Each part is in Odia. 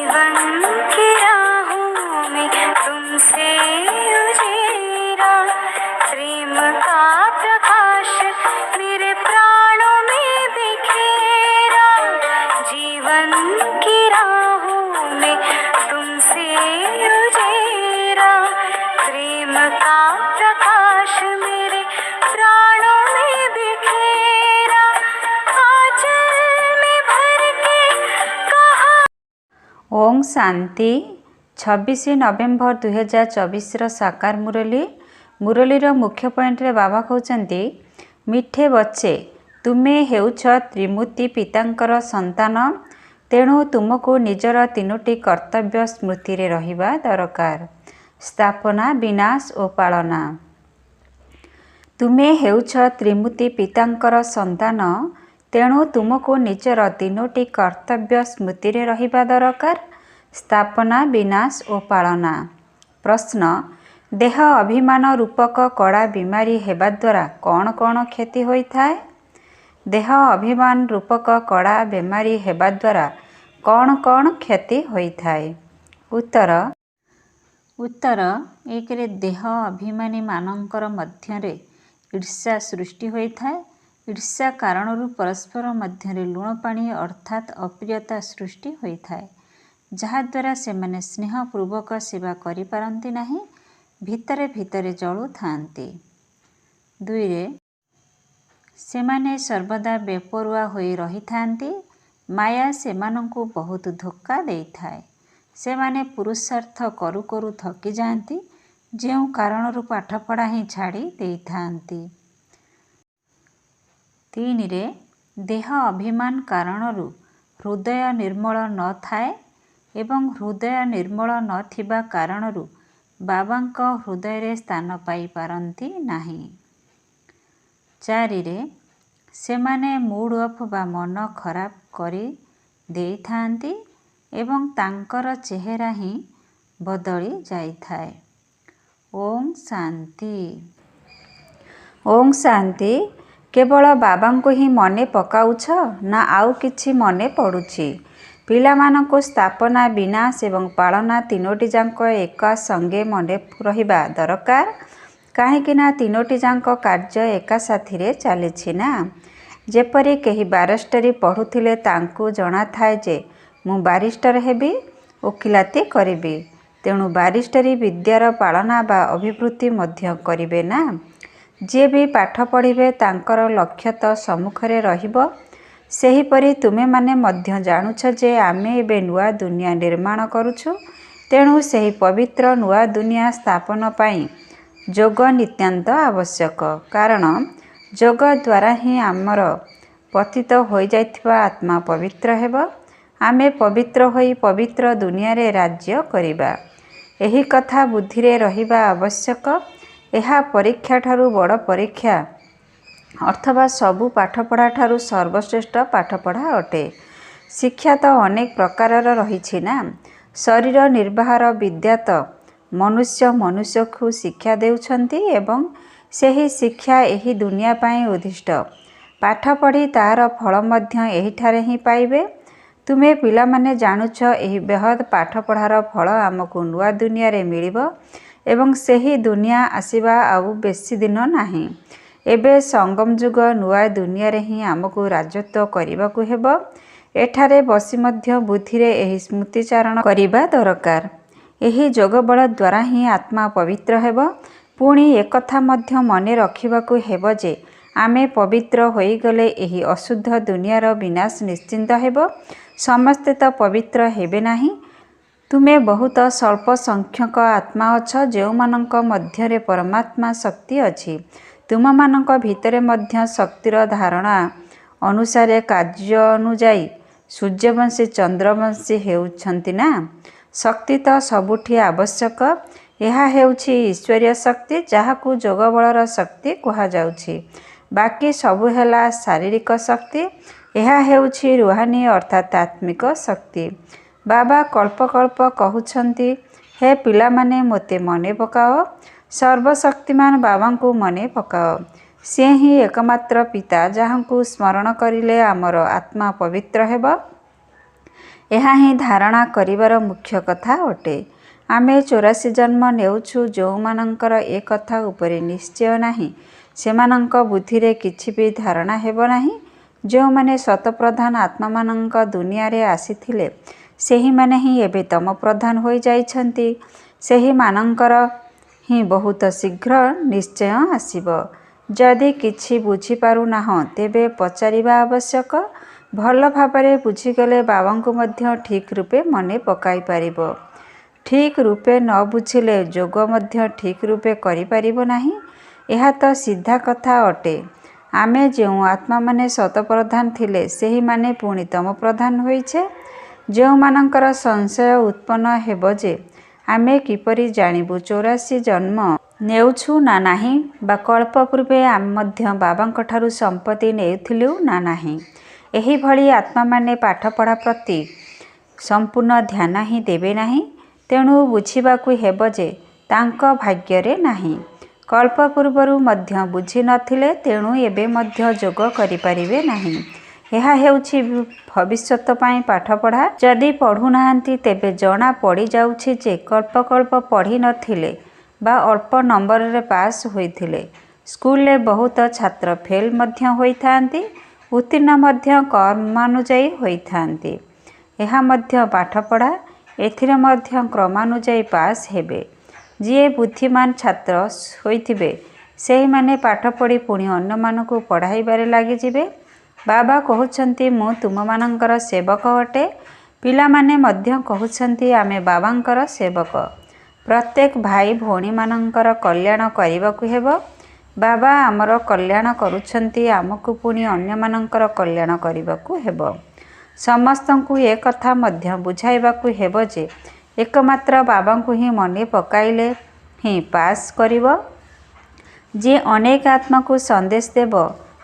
जीवन की राहों में तुमसे उजेरा, प्रेम का प्रकाश मेरे प्राणों में बिखेरा। जीवन की राहों में तुमसे उजेरा, प्रेम का प्रकाश मेरे प्राणों में बिखेरा। आंचल में भर के कहा। ओम शांति। 26 नवेम्बर 2024 साकार मुरली। मुरलीर मुख्य पॉइंट रे बाबा कहते, मिठे बच्चे तुमे हेउछ त्रिमूर्ति पितांकर संतान, तेणु तुमको निजर तीनोटी कर्तव्य स्मृति रे रहिबा दरकार। स्थापना, विनाश और पालना। तुमे हेउछ त्रिमूर्ति पितांकर संतान, तेणु तुमको निजर तीनोटी कर्तव्य स्मृति रे रहिबा दरकार। स्थापना, विनाश और पालना। प्रश्न, देह अभिमान रूपक कड़ा बीमारी हेबा द्वारा कौन कौन क्षति होइथाय? देह अभिमान रूपक कड़ा बीमारी हेबा द्वारा कौन कौन क्षति होइथाय? उत्तर एक रे देह अभिमानी मानंकर मध्यरे ईर्ष्या सृष्टि होइथाय। ईर्ष्या कारणरू परस्पर मध्यरे लुण पानी अर्थात अप्रियता सृष्टि होइथाय, जहाद्वारा सेमाने स्नेहपूर्वक सेवा करि पारंती नाही, भितरे भितरे जळु थांती। 2 रे सेमाने सर्वदा बेपरुआ होई रही थांती। माया सेमानंकु बहुत धोखा देइथाय। सेमाने पुरुषार्थ करू करू थकी जाती, जेउ कारणरू पाठपढ़ा ही छाड़ी देइथांती। 3 रे देह अभिमान कारणरू हृदय निर्मल न थाए एवं हृदय निर्मल न थिबा कारणरू बाबांक हृदय रे स्थान पाई पारंती नाही। 4 रे सेमाने मूड ऑफ बा मन खराब करी देइथांती एवं तांकर चेहरा ही बदली जाइथाय। ओम शांति। ओम शांति। केवल बाबांको ही मने पकाउछ ना आउ किछि मने पड़ुछि? पिलामानंको स्थापना, विनाश एवं पालना तीनोटी जांक एका संगे मने रहिबा दरकार, काहेकि ना तीनोटी जांक कार्य एका साथिरे चलिछि ना। जेपरि केही बारिस्टरी पढ़ुथिले तांकु जणा थाए जे मु बारिस्टर हेबी, वकिलाती करिबी, तेणु बारिस्टरी विद्यार पालना बा अभिवृद्धि मध्य करिबे ना। जे भी पाठ पढ़िबे तांकर लक्ष्य तो सम्मुखरे रहिबो। सेहीपरि तुमे माने मध्य जानुछ जे आमे एबे नुआ दुनिया निर्माण करुछु, तेणु सेही पवित्र नुआ दुनिया स्थापन पाई जोग नित्यांत आवश्यक। कारण जोग द्वारा ही आमर पतित हो जाइथिबा आत्मा पवित्र हेबो। आमे पवित्र होई पवित्र दुनिया रे राज्य करिबा, एही कथा बुद्धि रे रहिबा आवश्यक। एहा परीक्षा ठारू बड़ परीक्षा, अथवा सबु पाठपढ़ा ठारू सर्वश्रेष्ठ पाठपढ़ा अटे। शिक्षा तो अनेक प्रकारर रहिछि ना। शरीर निर्वाहर विद्या तो मनुष्य मनुष्य को शिक्षा देउछंती एवं सेही शिक्षा एही दुनिया पाई उद्दिष्ट। पाठ पढ़ी तार फल मध्य एहिठारे ही पाइबे। तुमे पिला माने जानुछ एही बेहद पाठ पढ़ार फल आमको नुआ दुनिया रे मिलिबो एवं सेही दुनिया आसीबा आउ बेसी दिन नाही। एबे संगम जुग नुआ दुनिया रे ही आमको राजत्व करिबाकू हेबो। एठारे बसी मध्य बुद्धि रे एही स्मृतिचारण करिबा दरकार। एही जोग बल द्वारा ही आत्मा पवित्र हेबो। पुणी एकथा मध्य मने रखिबाकू हेबो जे आमे पवित्र होई गले एही अशुद्ध दुनियार विनाश निश्चिंत हेबो। समस्ते तो पवित्र हेबे नाही। तुमे बहुत स्वल्प संख्यक आत्मा अछ जेउ मानंक मध्यरे परमात्मा शक्ति अछि। तुम मानंक भितरे मध्य शक्तिर धारणा अनुसारे कार्य अनुजाई सूर्यवंशी चंद्रवंशी हेउछंती ना। शक्ति तो सबुठी आवश्यक। यह हेउछि ईश्वरीय शक्ति, जहाकू जोग बलर शक्ति कुहा जाउछि। बाकी सबु हेला शारीरिक शक्ति। यह हेउछि रूहानी अर्थात आत्मिक शक्ति। बाबा कल्प कल्प कहउछंती, हे पिला माने मोते मने पकाओ। सर्वशक्तिमान बाबा को मने पकाओ। से ही एकमात्र पिता, जहांकू स्मरण करिले आमर आत्मा पवित्र हेबो। ଏହା ହିଁ ଧାରଣା କରିବାର ମୁଖ୍ୟ କଥା ଅଟେ। ଆମେ 84 ଜନ୍ମ ନେଉଛୁ। ଯେଉଁମାନଙ୍କର ଏ କଥା ଉପରେ ନିଶ୍ଚୟ ନାହିଁ ସେମାନଙ୍କ ବୁଦ୍ଧିରେ କିଛି ବି ଧାରଣା ହେବ ନାହିଁ। ଯେଉଁମାନେ ସତପ୍ରଧାନ ଆତ୍ମାମାନଙ୍କ ଦୁନିଆରେ ଆସିଥିଲେ ସେହିମାନେ ହିଁ ଏବେ ତମପ୍ରଧାନ ହୋଇଯାଇଛନ୍ତି। ସେହିମାନଙ୍କର ହିଁ ବହୁତ ଶୀଘ୍ର ନିଶ୍ଚୟ ଆସିବ। ଯଦି କିଛି ବୁଝିପାରୁନାହଁ ତେବେ ପଚାରିବା ଆବଶ୍ୟକ। ଭଲ ଭାବରେ ବୁଝିଗଲେ ବାବାଙ୍କୁ ମଧ୍ୟ ଠିକ୍ ରୂପେ ମନେ ପକାଇପାରିବ। ଠିକ୍ ରୂପେ ନ ବୁଝିଲେ ଯୋଗ ମଧ୍ୟ ଠିକ୍ ରୂପେ କରିପାରିବ ନାହିଁ। ଏହା ତ ସିଧା କଥା ଅଟେ। ଆମେ ଯେଉଁ ଆତ୍ମାମାନେ ସତପ୍ରଧାନ ଥିଲେ ସେହିମାନେ ପୁଣି ତମପ୍ରଧାନ ହୋଇଛେ। ଯେଉଁମାନଙ୍କର ସଂଶୟ ଉତ୍ପନ୍ନ ହେବ ଯେ ଆମେ କିପରି ଜାଣିବୁ 84 ଜନ୍ମ ନେଉଛୁ ନା ନାହିଁ ବା କଳ୍ପ ପୂର୍ବେ ଆମେ ମଧ୍ୟ ବାବାଙ୍କଠାରୁ ସମ୍ପତ୍ତି ନେଉଥିଲୁ ନା ନାହିଁ, ଏହିଭଳି ଆତ୍ମାମାନେ ପାଠପଢ଼ା ପ୍ରତି ସମ୍ପୂର୍ଣ୍ଣ ଧ୍ୟାନ ହିଁ ଦେବେ ନାହିଁ। ତେଣୁ ବୁଝିବାକୁ ହେବ ଯେ ତାଙ୍କ ଭାଗ୍ୟରେ ନାହିଁ। କଳ୍ପ ପୂର୍ବରୁ ମଧ୍ୟ ବୁଝିନଥିଲେ ତେଣୁ ଏବେ ମଧ୍ୟ ଯୋଗ କରିପାରିବେ ନାହିଁ। ଏହା ହେଉଛି ଭବିଷ୍ୟତ ପାଇଁ ପାଠପଢ଼ା। ଯଦି ପଢ଼ୁନାହାନ୍ତି ତେବେ ଜଣା ପଡ଼ିଯାଉଛି ଯେ କଳ୍ପ ପଢ଼ିନଥିଲେ ବା ଅଳ୍ପ ନମ୍ବରରେ ପାସ୍ ହୋଇଥିଲେ। ସ୍କୁଲରେ ବହୁତ ଛାତ୍ର ଫେଲ୍ ମଧ୍ୟ ହୋଇଥାନ୍ତି, ଉତ୍ତୀର୍ଣ୍ଣ ମଧ୍ୟ କ୍ରମାନୁଯାୟୀ ହୋଇଥାନ୍ତି। ଏହା ମଧ୍ୟ ପାଠପଢ଼ା। ଏଥିରେ ମଧ୍ୟ କ୍ରମାନୁଯାୟୀ ପାସ୍ ହେବେ। ଯିଏ ବୁଦ୍ଧିମାନ ଛାତ୍ର ହୋଇଥିବେ ସେହିମାନେ ପାଠ ପଢ଼ି ପୁଣି ଅନ୍ୟମାନଙ୍କୁ ପଢ଼ାଇବାରେ ଲାଗିଯିବେ। ବାବା କହୁଛନ୍ତି ମୁଁ ତୁମମାନଙ୍କର ସେବକ ଅଟେ। ପିଲାମାନେ ମଧ୍ୟ କହୁଛନ୍ତି ଆମେ ବାବାଙ୍କର ସେବକ। ପ୍ରତ୍ୟେକ ଭାଇ ଭଉଣୀମାନଙ୍କର କଲ୍ୟାଣ କରିବାକୁ ହେବ। ବାବା ଆମର କଲ୍ୟାଣ କରୁଛନ୍ତି, ଆମକୁ ପୁଣି ଅନ୍ୟମାନଙ୍କର କଲ୍ୟାଣ କରିବାକୁ ହେବ। ସମସ୍ତଙ୍କୁ ଏ କଥା ମଧ୍ୟ ବୁଝାଇବାକୁ ହେବ ଯେ ଏକମାତ୍ର ବାବାଙ୍କୁ ହିଁ ମନେ ପକାଇଲେ ହିଁ ପାସ୍ କରିବ। ଯିଏ ଅନେକ ଆତ୍ମାକୁ ସନ୍ଦେଶ ଦେବ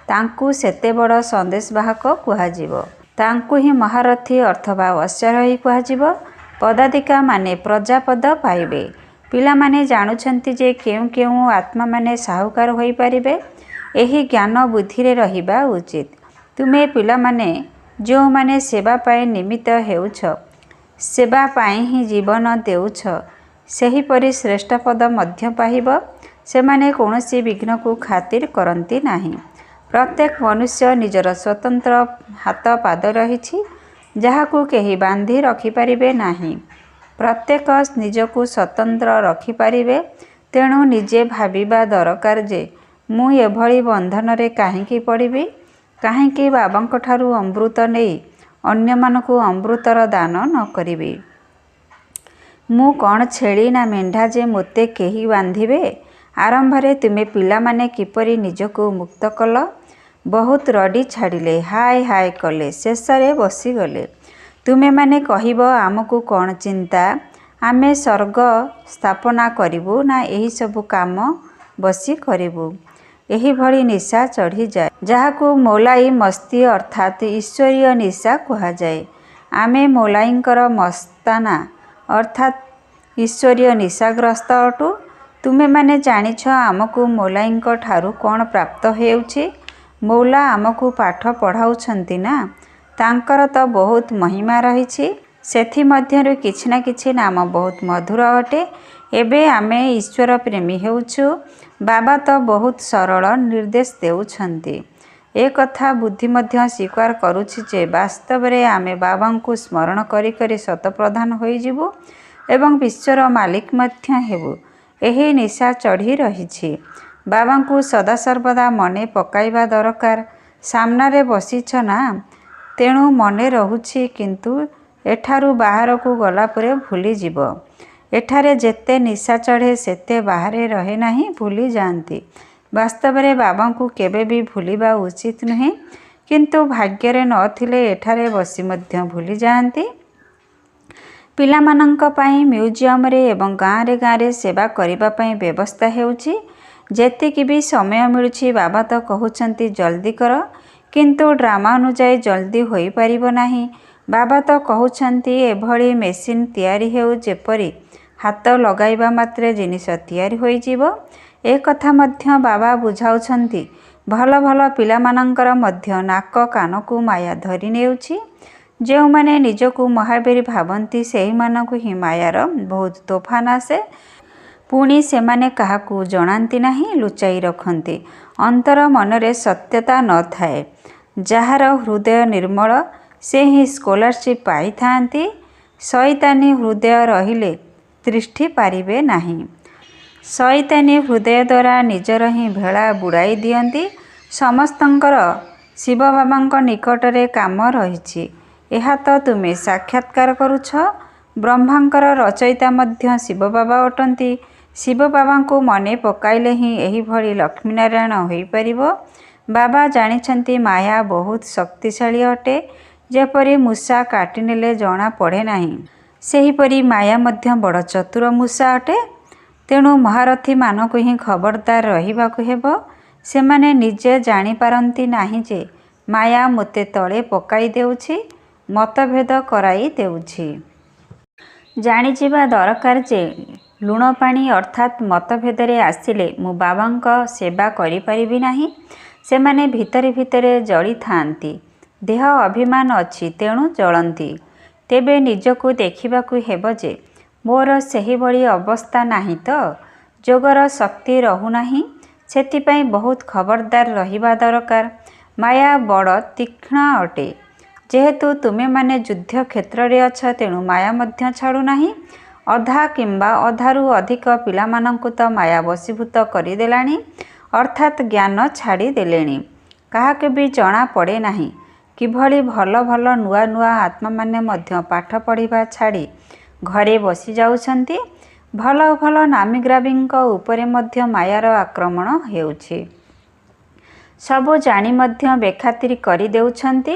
ତାଙ୍କୁ ସେତେ ବଡ଼ ସନ୍ଦେଶବାହକ କୁହାଯିବ। ତାଙ୍କୁ ହିଁ ମହାରଥୀ ଅଥବା ଅଶ୍ୱାରୋହୀ କୁହାଯିବ। ପଦାଧିକା ମାନେ ପ୍ରଜାପଦ ପାଇବେ। ପିଲାମାନେ ଜାଣୁଛନ୍ତି ଯେ କେଉଁ କେଉଁ ଆତ୍ମାମାନେ ସାହୁକାର ହୋଇପାରିବେ। ଏହି ଜ୍ଞାନ ବୁଦ୍ଧିରେ ରହିବା ଉଚିତ। ତୁମେ ପିଲାମାନେ ଯେଉଁମାନେ ସେବା ପାଇଁ ନିମିତ୍ତ ହେଉଛ, ସେବା ପାଇଁ ହିଁ ଜୀବନ ଦେଉଛ, ସେହିପରି ଶ୍ରେଷ୍ଠ ପଦ ମଧ୍ୟ ପାଇବ। ସେମାନେ କୌଣସି ବିଘ୍ନକୁ ଖାତିର କରନ୍ତି ନାହିଁ। ପ୍ରତ୍ୟେକ ମନୁଷ୍ୟ ନିଜର ସ୍ୱତନ୍ତ୍ର ହାତ ପାଦ ରହିଛି ଯାହାକୁ କେହି ବାନ୍ଧି ରଖିପାରିବେ ନାହିଁ। ପ୍ରତ୍ୟେକ ନିଜକୁ ସ୍ୱତନ୍ତ୍ର ରଖିପାରିବେ। ତେଣୁ ନିଜେ ଭାବିବା ଦରକାର ଯେ ମୁଁ ଏଭଳି ବନ୍ଧନରେ କାହିଁକି ପଡ଼ିବି? କାହିଁକି ବାବାଙ୍କଠାରୁ ଅମୃତ ନେଇ ଅନ୍ୟମାନଙ୍କୁ ଅମୃତର ଦାନ ନ କରିବି? ମୁଁ କ'ଣ ଛେଳି ନା ମେଣ୍ଢା ଯେ ମୋତେ କେହି ବାନ୍ଧିବେ? ଆରମ୍ଭରେ ତୁମେ ପିଲାମାନେ କିପରି ନିଜକୁ ମୁକ୍ତ କଲ? ବହୁତ ରଡ଼ି ଛାଡ଼ିଲେ, ହାୟ ହାୟ କଲେ, ଶେଷରେ ବସିଗଲେ। ତୁମେମାନେ କହିବ ଆମକୁ କ'ଣ ଚିନ୍ତା? ଆମେ ସ୍ୱର୍ଗ ସ୍ଥାପନା କରିବୁ ନା ଏହିସବୁ କାମ ବସି କରିବୁ? ଏହିଭଳି ନିଶା ଚଢ଼ିଯାଏ ଯାହାକୁ ମୌଲାଇ ମସ୍ତି ଅର୍ଥାତ୍ ଈଶ୍ୱରୀୟ ନିଶା କୁହାଯାଏ। ଆମେ ମୌଲାଇଙ୍କର ମସ୍ତାନା ଅର୍ଥାତ୍ ଈଶ୍ୱରୀୟ ନିଶାଗ୍ରସ୍ତ ଅଟୁ। ତୁମେମାନେ ଜାଣିଛ ଆମକୁ ମୌଲାଇଙ୍କ ଠାରୁ କ'ଣ ପ୍ରାପ୍ତ ହେଉଛି? ମୌଲା ଆମକୁ ପାଠ ପଢ଼ାଉଛନ୍ତି ନା। ତାଙ୍କର ତ ବହୁତ ମହିମା ରହିଛି। ସେଥିମଧ୍ୟରୁ କିଛି ନା କିଛି ନାମ ବହୁତ ମଧୁର ଅଟେ। ଏବେ ଆମେ ଈଶ୍ୱର ପ୍ରେମୀ ହେଉଛୁ। ବାବା ତ ବହୁତ ସରଳ ନିର୍ଦ୍ଦେଶ ଦେଉଛନ୍ତି। ଏ କଥା ବୁଦ୍ଧି ମଧ୍ୟ ସ୍ୱୀକାର କରୁଛି ଯେ ବାସ୍ତବରେ ଆମେ ବାବାଙ୍କୁ ସ୍ମରଣ କରି କରି ଶତପ୍ରଧାନ ହୋଇଯିବୁ ଏବଂ ବିଶ୍ୱର ମାଲିକ ମଧ୍ୟ ହେବୁ। ଏହି ନିଶା ଚଢ଼ି ରହିଛି। ବାବାଙ୍କୁ ସଦାସର୍ବଦା ମନେ ପକାଇବା ଦରକାର। ସାମ୍ନାରେ ବସିଛ ନା, ତେଣୁ ମନେ ରହୁଛି, କିନ୍ତୁ ଏଠାରୁ ବାହାରକୁ ଗଲାପରେ ଭୁଲିଯିବ। ଏଠାରେ ଯେତେ ନିଶା ଚଢ଼େ ସେତେ ବାହାରେ ରହେ ନାହିଁ, ଭୁଲି ଯାଆନ୍ତି। ବାସ୍ତବରେ ବାବାଙ୍କୁ କେବେ ବି ଭୁଲିବା ଉଚିତ ନୁହେଁ, କିନ୍ତୁ ଭାଗ୍ୟରେ ନଥିଲେ ଏଠାରେ ବସି ମଧ୍ୟ ଭୁଲି ଯାଆନ୍ତି। ପିଲାମାନଙ୍କ ପାଇଁ ମ୍ୟୁଜିୟମରେ ଏବଂ ଗାଁରେ ଗାଁରେ ସେବା କରିବା ପାଇଁ ବ୍ୟବସ୍ଥା ହେଉଛି। ଯେତିକି ବି ସମୟ ମିଳୁଛି ବାବା ତ କହୁଛନ୍ତି ଜଲ୍ଦି କର, କିନ୍ତୁ ଡ୍ରାମା ଅନୁଯାୟୀ ଜଲ୍ଦି ହୋଇପାରିବ ନାହିଁ। ବାବା ତ କହୁଛନ୍ତି ଏଭଳି ମେସିନ୍ ତିଆରି ହେଉ ଯେପରି ହାତ ଲଗାଇବା ମାତ୍ରେ ଜିନିଷ ତିଆରି ହୋଇଯିବ। ଏ କଥା ମଧ୍ୟ ବାବା ବୁଝାଉଛନ୍ତି। ଭଲ ଭଲ ପିଲାମାନଙ୍କର ମଧ୍ୟ ନାକ କାନକୁ ମାୟା ଧରି ନେଉଛି। ଯେଉଁମାନେ ନିଜକୁ ମହାବୀର ଭାବନ୍ତି ସେହିମାନଙ୍କୁ ହିଁ ମାୟାର ବହୁତ ତୋଫାନ ଆସେ। ପୁଣି ସେମାନେ କାହାକୁ ଜଣାନ୍ତି ନାହିଁ, ଲୁଚାଇ ରଖନ୍ତି। ଅନ୍ତର ମନରେ ସତ୍ୟତା ନଥାଏ। ଯାହାର ହୃଦୟ ନିର୍ମଳ ସେ ହିଁ ସ୍କଲାରସିପ୍ ପାଇଥାନ୍ତି। ଶଇତାନୀ ହୃଦୟ ରହିଲେ ତିଷ୍ଠି ପାରିବେ ନାହିଁ। ଶଇତାନୀ ହୃଦୟ ଦ୍ୱାରା ନିଜର ହିଁ ଭେଳା ବୁଡ଼ାଇ ଦିଅନ୍ତି। ସମସ୍ତଙ୍କର ଶିବ ବାବାଙ୍କ ନିକଟରେ କାମ ରହିଛି। ଏହା ତ ତୁମେ ସାକ୍ଷାତକାର କରୁଛ। ବ୍ରହ୍ମାଙ୍କର ରଚୟିତା ମଧ୍ୟ ଶିବ ବାବା ଅଟନ୍ତି। ଶିବ ବାବାଙ୍କୁ ମନେ ପକାଇଲେ ହିଁ ଏହିଭଳି ଲକ୍ଷ୍ମୀନାରାୟଣ ହୋଇପାରିବ। ବାବା ଜାଣିଛନ୍ତି ମାୟା ବହୁତ ଶକ୍ତିଶାଳୀ ଅଟେ। ଯେପରି ମୂଷା କାଟିନେଲେ ଜଣା ପଡ଼େ ନାହିଁ, ସେହିପରି ମାୟା ମଧ୍ୟ ବଡ଼ ଚତୁର ମୂଷା ଅଟେ। ତେଣୁ ମହାରଥୀମାନଙ୍କୁ ହିଁ ଖବରଦାର ରହିବାକୁ ହେବ। ସେମାନେ ନିଜେ ଜାଣିପାରନ୍ତି ନାହିଁ ଯେ ମାୟା ମୋତେ ତଳେ ପକାଇ ଦେଉଛି, ମତଭେଦ କରାଇ ଦେଉଛି। ଜାଣିଯିବା ଦରକାର ଯେ ଲୁଣ ପାଣି ଅର୍ଥାତ୍ ମତଭେଦରେ ଆସିଲେ ମୁଁ ବାବାଙ୍କ ସେବା କରିପାରିବି ନାହିଁ। ସେମାନେ ଭିତରେ ଭିତରେ ଜଳିଥାନ୍ତି। ଦେହ ଅଭିମାନ ଅଛି ତେଣୁ ଜଳନ୍ତି। ତେବେ ନିଜକୁ ଦେଖିବାକୁ ହେବ ଯେ ମୋର ସେହିଭଳି ଅବସ୍ଥା ନାହିଁ ତ। ଯୋଗର ଶକ୍ତି ରହୁନାହିଁ। ସେଥିପାଇଁ ବହୁତ ଖବରଦାର ରହିବା ଦରକାର। ମାୟା ବଡ଼ ତୀକ୍ଷ୍ଣ ଅଟେ। ଯେହେତୁ ତୁମେମାନେ ଯୁଦ୍ଧ କ୍ଷେତ୍ରରେ ଅଛ ତେଣୁ ମାୟା ମଧ୍ୟ ଛାଡ଼ୁନାହିଁ। ଅଧା କିମ୍ବା ଅଧାରୁ ଅଧିକ ପିଲାମାନଙ୍କୁ ତ ମାୟା ବଶୀଭୂତ କରିଦେଲାଣି, ଅର୍ଥାତ୍ ଜ୍ଞାନ ଛାଡ଼ିଦେଲେଣି। କାହାକୁ ବି ଜଣା ପଡ଼େ ନାହିଁ। କିଭଳି ଭଲ ଭଲ ନୂଆ ନୂଆ ଆତ୍ମାମାନେ ମଧ୍ୟ ପାଠ ପଢ଼ିବା ଛାଡ଼ି ଘରେ ବସି ଯାଉଛନ୍ତି। ଭଲ ଭଲ ନାମୀଗ୍ରାମୀଙ୍କ ଉପରେ ମଧ୍ୟ ମାୟାର ଆକ୍ରମଣ ହେଉଛି। ସବୁ ଜାଣି ମଧ୍ୟ ବେଖାତିର କରିଦେଉଛନ୍ତି।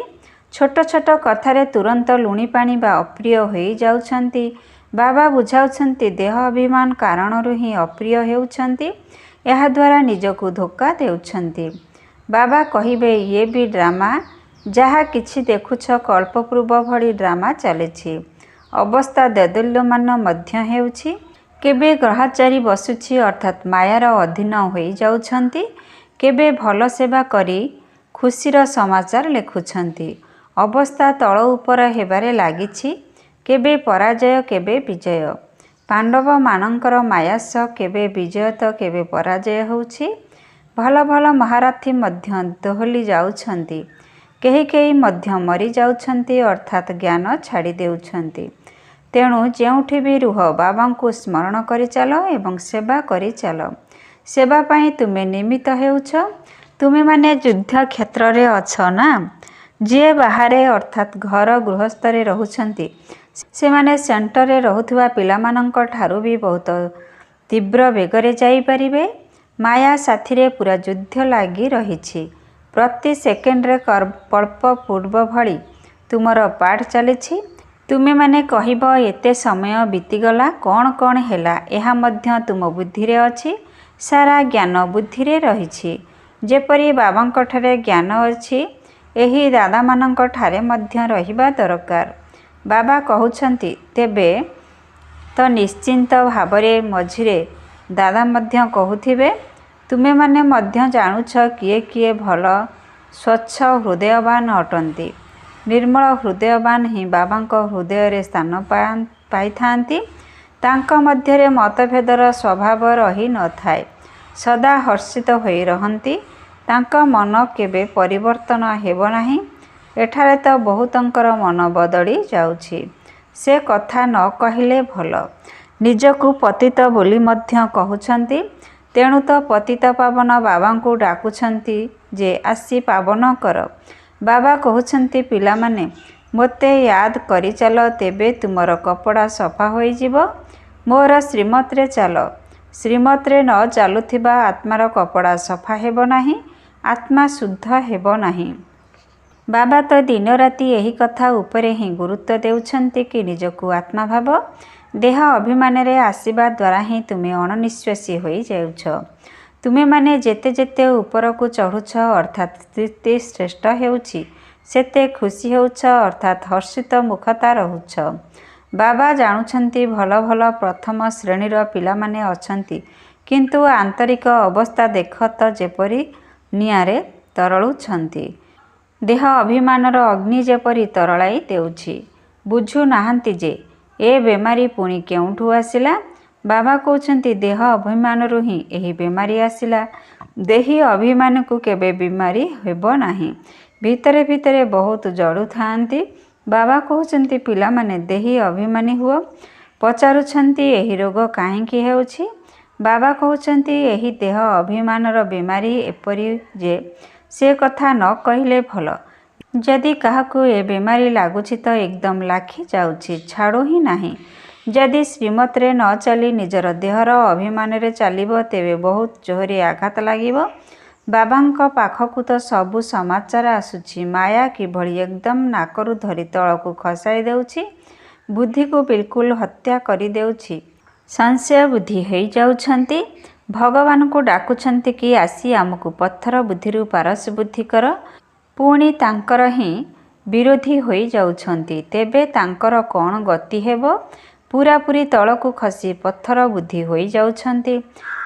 ଛୋଟ ଛୋଟ କଥାରେ ତୁରନ୍ତ ଲୁଣିପାଣି ବା ଅପ୍ରିୟ ହୋଇଯାଉଛନ୍ତି। ବାବା ବୁଝାଉଛନ୍ତି ଦେହ ଅଭିମାନ କାରଣରୁ ହିଁ ଅପ୍ରିୟ ହେଉଛନ୍ତି। ଏହାଦ୍ୱାରା ନିଜକୁ ଧୋକା ଦେଉଛନ୍ତି। ବାବା କହିବେ ଇଏ ବି ଡ୍ରାମା। ଯାହା କିଛି ଦେଖୁଛ କଳ୍ପପୂର୍ବ ଭଳି ଡ୍ରାମା ଚାଲିଛି। ଅବସ୍ଥା ଦୋଦୁଲ୍ୟମାନ ମଧ୍ୟ ହେଉଛି। କେବେ ଗ୍ରହଚାରୀ ବସୁଛି ଅର୍ଥାତ୍ ମାୟାର ଅଧୀନ ହୋଇଯାଉଛନ୍ତି। କେବେ ଭଲ ସେବା କରି ଖୁସିର ସମାଚାର ଲେଖୁଛନ୍ତି। ଅବସ୍ଥା ତଳ ଉପର ହେବାରେ ଲାଗିଛି। କେବେ ପରାଜୟ କେବେ ବିଜୟ। ପାଣ୍ଡବମାନଙ୍କର ମାୟା ସହ କେବେ ବିଜୟ ତ କେବେ ପରାଜୟ ହେଉଛି। ଭଲ ଭଲ ମହାରଥୀ ମଧ୍ୟ ଦୋହଲି ଯାଉଛନ୍ତି। କେହି କେହି ମଧ୍ୟ ମରିଯାଉଛନ୍ତି ଅର୍ଥାତ୍ ଜ୍ଞାନ ଛାଡ଼ି ଦେଉଛନ୍ତି। ତେଣୁ ଯେଉଁଠି ବି ରୁହ ବାବାଙ୍କୁ ସ୍ମରଣ କରିଚାଲ ଏବଂ ସେବା କରିଚାଲ। ସେବା ପାଇଁ ତୁମେ ନିମିତ୍ତ ହେଉଛ। ତୁମେମାନେ ଯୁଦ୍ଧ କ୍ଷେତ୍ରରେ ଅଛ ନା। ଯିଏ ବାହାରେ ଅର୍ଥାତ୍ ଘର ଗୃହସ୍ଥରେ ରହୁଛନ୍ତି ସେମାନେ ସେଣ୍ଟରରେ ରହୁଥିବା ପିଲାମାନଙ୍କ ଠାରୁ ବି ବହୁତ ତୀବ୍ର ବେଗରେ ଯାଇପାରିବେ। ମାୟା ସାଥିରେ ପୁରା ଯୁଦ୍ଧ ଲାଗି ରହିଛି। ପ୍ରତି ସେକେଣ୍ଡରେ କଳ୍ପ ପୂର୍ବ ଭଳି ତୁମର ପାଠ ଚାଲିଛି। ତୁମେମାନେ କହିବ ଏତେ ସମୟ ବିତିଗଲା, କ'ଣ କ'ଣ ହେଲା ଏହା ମଧ୍ୟ ତୁମ ବୁଦ୍ଧିରେ ଅଛି। ସାରା ଜ୍ଞାନ ବୁଦ୍ଧିରେ ରହିଛି। ଯେପରି ବାବାଙ୍କଠାରେ ଜ୍ଞାନ ଅଛି ଏହି ଦାଦାମାନଙ୍କ ଠାରେ ମଧ୍ୟ ରହିବା ଦରକାର। ବାବା କହୁଛନ୍ତି ତେବେ ତ ନିଶ୍ଚିନ୍ତ ଭାବରେ ମଝିରେ ଦାଦା ମଧ୍ୟ କହୁଥିବେ। ତୁମେମାନେ ମଧ୍ୟ ଜାଣୁଛ କିଏ କିଏ ଭଲ ସ୍ୱଚ୍ଛ ହୃଦୟବାନ ଅଟନ୍ତି। ନିର୍ମଳ ହୃଦୟବାନ ହିଁ ବାବାଙ୍କ ହୃଦୟରେ ସ୍ଥାନ ପାଇଥାନ୍ତି। ତାଙ୍କ ମଧ୍ୟରେ ମତଭେଦର ସ୍ୱଭାବ ରହି ନଥାଏ। ସଦା ହର୍ଷିତ ହୋଇ ରହନ୍ତି। ତାଙ୍କ ମନ କେବେ ପରିବର୍ତ୍ତନ ହେବ ନାହିଁ। ଏଠାରେ ତ ବହୁତଙ୍କର ମନ ବଦଳି ଯାଉଛି। ସେ କଥା ନ କହିଲେ ଭଲ। ନିଜକୁ ପତିତ ବୋଲି ମଧ୍ୟ କହୁଛନ୍ତି। ତେଣୁ ତ ପତିତପାବନ ବାବାଙ୍କୁ ଡାକୁଛନ୍ତି ଯେ ଆସି ପାବନ କର। ବାବା କହୁଛନ୍ତି ପିଲାମାନେ ମୋତେ ୟାଦ କରିଚାଲ ତେବେ ତୁମର କପଡ଼ା ସଫା ହୋଇଯିବ। ମୋର ଶ୍ରୀମତରେ ଚାଲ। ଶ୍ରୀମତରେ ନ ଚାଲୁଥିବା ଆତ୍ମାର କପଡ଼ା ସଫା ହେବ ନାହିଁ। ଆତ୍ମା ଶୁଦ୍ଧ ହେବ ନାହିଁ। ବାବା ତ ଦିନରାତି ଏହି କଥା ଉପରେ ହିଁ ଗୁରୁତ୍ୱ ଦେଉଛନ୍ତି କି ନିଜକୁ ଆତ୍ମା ଭାବ। ଦେହ ଅଭିମାନରେ ଆସିବା ଦ୍ୱାରା ହିଁ ତୁମେ ଅଣନିଶ୍ୱାସୀ ହୋଇଯାଉଛ। ତୁମେମାନେ ଯେତେ ଯେତେ ଉପରକୁ ଚଢ଼ୁଛ ଅର୍ଥାତ୍ ସ୍ଥିତି ଶ୍ରେଷ୍ଠ ହେଉଛି ସେତେ ଖୁସି ହେଉଛ ଅର୍ଥାତ୍ ହର୍ଷିତ ମୁଖତା ରହୁଛ। ବାବା ଜାଣୁଛନ୍ତି ଭଲ ଭଲ ପ୍ରଥମ ଶ୍ରେଣୀର ପିଲାମାନେ ଅଛନ୍ତି କିନ୍ତୁ ଆନ୍ତରିକ ଅବସ୍ଥା ଦେଖ ତ ଯେପରି ନିଆଁରେ ତରଳୁଛନ୍ତି। ଦେହ ଅଭିମାନର ଅଗ୍ନି ଯେପରି ତରଳାଇ ଦେଉଛି। ବୁଝୁ ନାହାନ୍ତି ଯେ ଏ ବେମାରୀ ପୁଣି କେଉଁଠୁ ଆସିଲା। ବାବା କହୁଛନ୍ତି ଦେହ ଅଭିମାନରୁ ହିଁ ଏହି ବେମାରୀ ଆସିଲା। ଦେହୀ ଅଭିମାନକୁ କେବେ ବେମାରୀ ହେବ ନାହିଁ। ଭିତରେ ଭିତରେ ବହୁତ ଜଳୁଥାନ୍ତି। ବାବା କହୁଛନ୍ତି ପିଲାମାନେ ଦେହୀ ଅଭିମାନୀ ହୁଅ। ପଚାରୁଛନ୍ତି ଏହି ରୋଗ କାହିଁକି ହେଉଛି। ବାବା କହୁଛନ୍ତି ଏହି ଦେହ ଅଭିମାନର ବେମାରୀ ଏପରି ଯେ ସେ କଥା ନ କହିଲେ ଭଲ। ଯଦି କାହାକୁ ଏ ବେମାରୀ ଲାଗୁଛି ତ ଏକଦମ ଲାଖି ଯାଉଛି, ଛାଡ଼ୁ ହିଁ ନାହିଁ। ଯଦି ଶ୍ରୀମତରେ ନ ଚାଲି ନିଜର ଦେହର ଅଭିମାନରେ ଚାଲିବ ତେବେ ବହୁତ ଜୋରରେ ଆଘାତ ଲାଗିବ। ବାବାଙ୍କ ପାଖକୁ ତ ସବୁ ସମାଚାର ଆସୁଛି ମାୟା କିଭଳି ଏକଦମ ନାକରୁ ଧରି ତଳକୁ ଖସାଇ ଦେଉଛି, ବୁଦ୍ଧିକୁ ବିଲକୁଲ ହତ୍ୟା କରିଦେଉଛି। ସଂଶୟ ବୁଦ୍ଧି ହୋଇଯାଉଛନ୍ତି। ଭଗବାନଙ୍କୁ ଡାକୁଛନ୍ତି କି ଆସି ଆମକୁ ପଥର ବୁଦ୍ଧିରୁ ପାରସ ବୁଦ୍ଧି କର। ପୁଣି ତାଙ୍କର ହିଁ ବିରୋଧୀ ହୋଇଯାଉଛନ୍ତି। ତେବେ ତାଙ୍କର କ'ଣ ଗତି ହେବ? ପୂରାପୂରି ତଳକୁ ଖସି ପଥର ବୁଦ୍ଧି ହୋଇଯାଉଛନ୍ତି।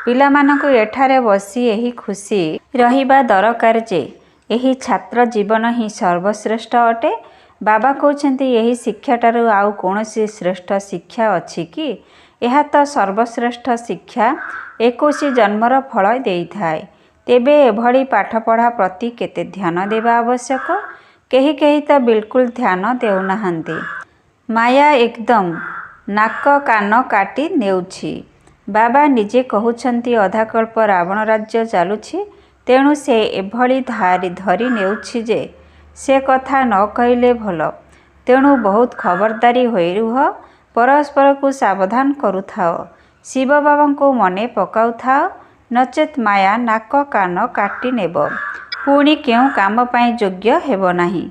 ପିଲାମାନଙ୍କୁ ଏଠାରେ ବସି ଏହି ଖୁସି ରହିବା ଦରକାର ଯେ ଏହି ଛାତ୍ର ଜୀବନ ହିଁ ସର୍ବଶ୍ରେଷ୍ଠ ଅଟେ। ବାବା କହୁଛନ୍ତି ଏହି ଶିକ୍ଷାଠାରୁ ଆଉ କୌଣସି ଶ୍ରେଷ୍ଠ ଶିକ୍ଷା ଅଛି କି? ଏହା ତ ସର୍ବଶ୍ରେଷ୍ଠ ଶିକ୍ଷା। 21 ଜନ୍ମର ଫଳ ଦେଇଥାଏ। ତେବେ ଏଭଳି ପାଠପଢ଼ା ପ୍ରତି କେତେ ଧ୍ୟାନ ଦେବା ଆବଶ୍ୟକ। କେହି କେହି ତ ବିଲକୁଲ ଧ୍ୟାନ ଦେଉନାହାନ୍ତି। ମାୟା ଏକଦମ ନାକ କାନ କାଟି ନେଉଛି। ବାବା ନିଜେ କହୁଛନ୍ତି ଅଧାକଳ୍ପ ରାବଣ ରାଜ୍ୟ ଚାଲୁଛି। ତେଣୁ ସେ ଏଭଳି ଧରି ନେଉଛି ଯେ ସେ କଥା ନ କହିଲେ ଭଲ। ତେଣୁ ବହୁତ ଖବରଦାରୀ ହୋଇ ରୁହ। ପରସ୍ପରକୁ ସାବଧାନ କରୁଥାଅ। ଶିବ ବାବାଙ୍କୁ ମନେ ପକାଉଥାଅ। ନଚେତ୍ ମାୟା ନାକ କାନ କାଟି ନେବ। ପୁଣି କେଉଁ କାମ ପାଇଁ ଯୋଗ୍ୟ ହେବ ନାହିଁ।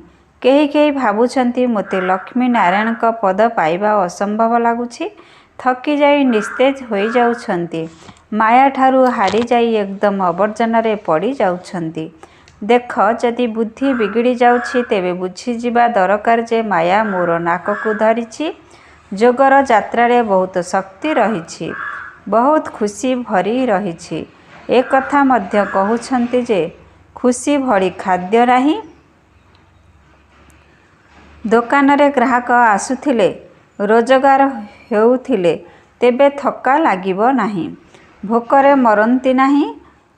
କେହି କେହି ଭାବୁଛନ୍ତି ମୋତେ ଲକ୍ଷ୍ମୀ ନାରାୟଣଙ୍କ ପଦ ପାଇବା ଅସମ୍ଭବ ଲାଗୁଛି। ଥକିଯାଇ ନିସ୍ତେଜ ହୋଇଯାଉଛନ୍ତି। ମାୟାଠାରୁ ହାରିଯାଇ ଏକଦମ ଅବର୍ଜନାରେ ପଡ଼ି ଯାଉଛନ୍ତି। ଦେଖ ଯଦି ବୁଦ୍ଧି ବିଗିଡ଼ି ଯାଉଛି ତେବେ ବୁଝିଯିବା ଦରକାର ଯେ ମାୟା ମୋର ନାକକୁ ଧରିଛି। ଯୋଗର ଯାତ୍ରାରେ ବହୁତ ଶକ୍ତି ରହିଛି। ବହୁତ ଖୁସି ଭରି ରହିଛି। ଏକଥା ମଧ୍ୟ କହୁଛନ୍ତି ଯେ ଖୁସି ଭଳି ଖାଦ୍ୟ ନାହିଁ। ଦୋକାନରେ ଗ୍ରାହକ ଆସୁଥିଲେ, ରୋଜଗାର ହେଉଥିଲେ ତେବେ ଥକ୍କା ଲାଗିବ ନାହିଁ। ଭୋକରେ ମରନ୍ତି ନାହିଁ।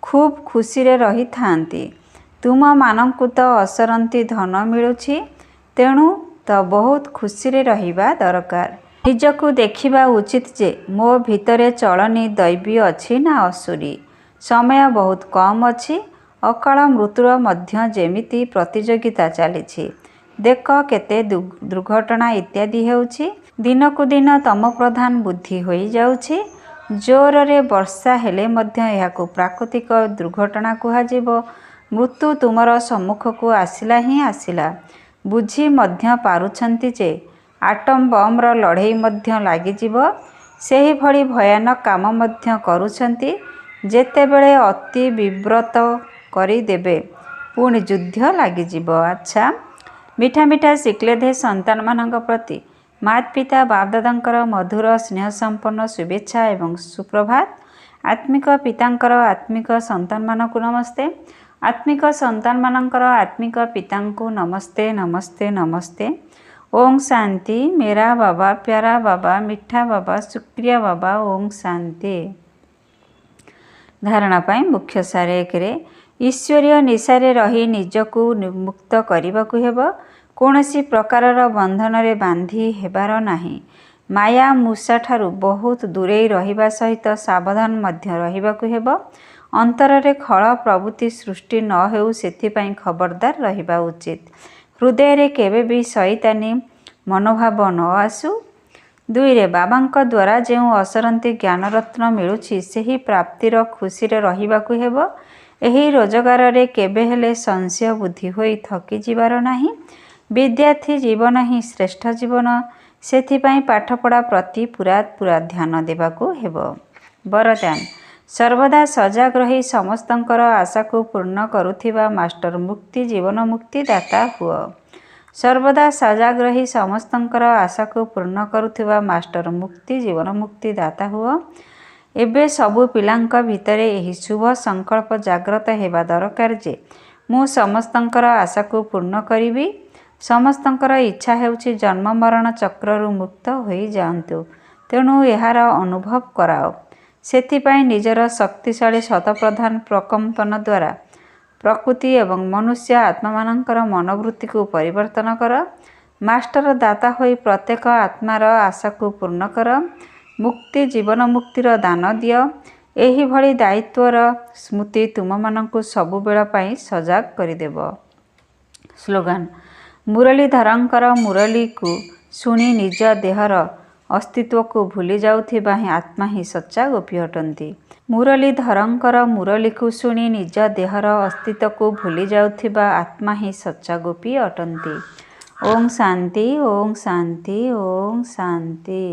ଖୁବ୍ ଖୁସିରେ ରହିଥାନ୍ତି। ତୁମମାନଙ୍କୁ ତ ଅସରନ୍ତି ଧନ ମିଳୁଛି। ତେଣୁ ତ ବହୁତ ଖୁସିରେ ରହିବା ଦରକାର। ନିଜକୁ ଦେଖିବା ଉଚିତ ଯେ ମୋ ଭିତରେ ଚଳନି ଦୈବୀ ଅଛି ନା ଅସୁରୀ। ସମୟ ବହୁତ କମ୍ ଅଛି। ଅକାଳ ମୃତ୍ୟୁର ମଧ୍ୟ ଯେମିତି ପ୍ରତିଯୋଗିତା ଚାଲିଛି। ଦେଖ କେତେ ଦୁର୍ଘଟଣା ଇତ୍ୟାଦି ହେଉଛି। ଦିନକୁ ଦିନ ତମପ୍ରଧାନ ବୁଦ୍ଧି ହୋଇଯାଉଛି। ଜୋରରେ ବର୍ଷା ହେଲେ ମଧ୍ୟ ଏହାକୁ ପ୍ରାକୃତିକ ଦୁର୍ଘଟଣା କୁହାଯିବ। ମୃତ୍ୟୁ ତୁମର ସମ୍ମୁଖକୁ ଆସିଲା ହିଁ ଆସିଲା। ବୁଝି ମଧ୍ୟ ପାରୁଛନ୍ତି ଯେ ଆଟମ ବମ୍ର ଲଢ଼େଇ ମଧ୍ୟ ଲାଗିଯିବ। ସେହିଭଳି ଭୟାନକ କାମ ମଧ୍ୟ କରୁଛନ୍ତି। ଯେତେବେଳେ ଅତି ବିବ୍ରତ କରିଦେବେ ପୁଣି ଯୁଦ୍ଧ ଲାଗିଯିବ। ଆଚ୍ଛା, ମିଠା ମିଠା ଶିକ୍ଲେଧେ ସନ୍ତାନମାନଙ୍କ ପ୍ରତି ମାତୃପିତା ବାପଦାଦାଙ୍କର ମଧୁର ସ୍ନେହସମ୍ପନ୍ନ ଶୁଭେଚ୍ଛା ଏବଂ ସୁପ୍ରଭାତ। ଆତ୍ମିକ ପିତାଙ୍କର ଆତ୍ମିକ ସନ୍ତାନମାନଙ୍କୁ ନମସ୍ତେ। ଆତ୍ମିକ ସନ୍ତାନମାନଙ୍କର ଆତ୍ମିକ ପିତାଙ୍କୁ ନମସ୍ତେ ନମସ୍ତେ ନମସ୍ତେ। ଓଂ ଶାନ୍ତି। ମେରା ବାବା, ପ୍ୟାରା ବାବା, ମିଠା ବାବା, ଶୁକ୍ରିୟା ବାବା। ଓଂ ଶାନ୍ତି। ଧାରଣା ପାଇଁ ମୁଖ୍ୟ ସାର। 1ରେ ଈଶ୍ୱରୀୟ ନିଶାରେ ରହି ନିଜକୁ ମୁକ୍ତ କରିବାକୁ ହେବ। କୌଣସି ପ୍ରକାରର ବନ୍ଧନରେ ବାନ୍ଧି ହେବାର ନାହିଁ। ମାୟା ମୂଷାଠାରୁ ବହୁତ ଦୂରେଇ ରହିବା ସହିତ ସାବଧାନ ମଧ୍ୟ ରହିବାକୁ ହେବ। ଅନ୍ତରରେ ଖଳ ପ୍ରବୃତ୍ତି ସୃଷ୍ଟି ନ ହେଉ ସେଥିପାଇଁ ଖବରଦାର ରହିବା ଉଚିତ। ହୃଦୟରେ କେବେ ବି ଶଇତାନୀ ମନୋଭାବ ନ ଆସୁ। 2ରେ ବାବାଙ୍କ ଦ୍ୱାରା ଯେଉଁ ଅସରନ୍ତି ଜ୍ଞାନରତ୍ନ ମିଳୁଛି ସେହି ପ୍ରାପ୍ତିର ଖୁସିରେ ରହିବାକୁ ହେବ। ଏହି ରୋଜଗାରରେ କେବେ ହେଲେ ସଂଶୟ ବୁଦ୍ଧି ହୋଇ ଥକିଯିବାର ନାହିଁ। ବିଦ୍ୟାର୍ଥୀ ଜୀବନ ହିଁ ଶ୍ରେଷ୍ଠ ଜୀବନ। ସେଥିପାଇଁ ପାଠପଢ଼ା ପ୍ରତି ପୂରା ଧ୍ୟାନ ଦେବାକୁ ହେବ। ବରଦାନ ସର୍ବଦା ସଜାଗ ରହି ସମସ୍ତଙ୍କର ଆଶାକୁ ପୂର୍ଣ୍ଣ କରୁଥିବା ମାଷ୍ଟର ମୁକ୍ତି ଜୀବନ ମୁକ୍ତି ଦାତା ହୁଅ। ସର୍ବଦା ସଜାଗ ରହି ସମସ୍ତଙ୍କର ଆଶାକୁ ପୂର୍ଣ୍ଣ କରୁଥିବା ମାଷ୍ଟର ମୁକ୍ତି ଜୀବନ ମୁକ୍ତି ଦାତା ହୁଅ। ଏବେ ସବୁ ପିଲାଙ୍କ ଭିତରେ ଏହି ଶୁଭ ସଂକଳ୍ପ ଜାଗ୍ରତ ହେବା ଦରକାର ଯେ ମୁଁ ସମସ୍ତଙ୍କର ଆଶାକୁ ପୂର୍ଣ୍ଣ କରିବି। ସମସ୍ତଙ୍କର ଇଚ୍ଛା ହେଉଛି ଜନ୍ମ ମରଣ ଚକ୍ରରୁ ମୁକ୍ତ ହୋଇଯାଆନ୍ତୁ। ତେଣୁ ଏହାର ଅନୁଭବ କରାଅ। ସେଥିପାଇଁ ନିଜର ଶକ୍ତିଶାଳୀ ଶତପ୍ରଧାନ ପ୍ରକମ୍ପନ ଦ୍ୱାରା ପ୍ରକୃତି ଏବଂ ମନୁଷ୍ୟ ଆତ୍ମାମାନଙ୍କର ମନୋବୃତ୍ତିକୁ ପରିବର୍ତ୍ତନ କର। ମାଷ୍ଟର ଦାତା ହୋଇ ପ୍ରତ୍ୟେକ ଆତ୍ମାର ଆଶାକୁ ପୂର୍ଣ୍ଣ କର। ମୁକ୍ତି ଜୀବନ ମୁକ୍ତିର ଦାନ ଦିଅ। ଏହିଭଳି ଦାୟିତ୍ୱର ସ୍ମୃତି ତୁମମାନଙ୍କୁ ସବୁବେଳ ପାଇଁ ସଜାଗ କରିଦେବ। ସ୍ଲୋଗାନ: ମୁରଲୀଧରଙ୍କର ମୁରଲୀକୁ ଶୁଣି ନିଜ ଦେହର ଅସ୍ତିତ୍ୱକୁ ଭୁଲି ଯାଉଥିବା ଆତ୍ମା ହିଁ ସଚ୍ଚା ଗୋପୀ ଅଟନ୍ତି। ମୁରଲୀଧରଙ୍କର ମୁରଲୀକୁ ଶୁଣି ନିଜ ଦେହର ଅସ୍ତିତ୍ୱକୁ ଭୁଲି ଯାଉଥିବା ଆତ୍ମା ହିଁ ସଚ୍ଚା ଗୋପୀ ଅଟନ୍ତି। ଓଁ ଶାନ୍ତି, ଓଁ ଶାନ୍ତି, ଓଁ ଶାନ୍ତି।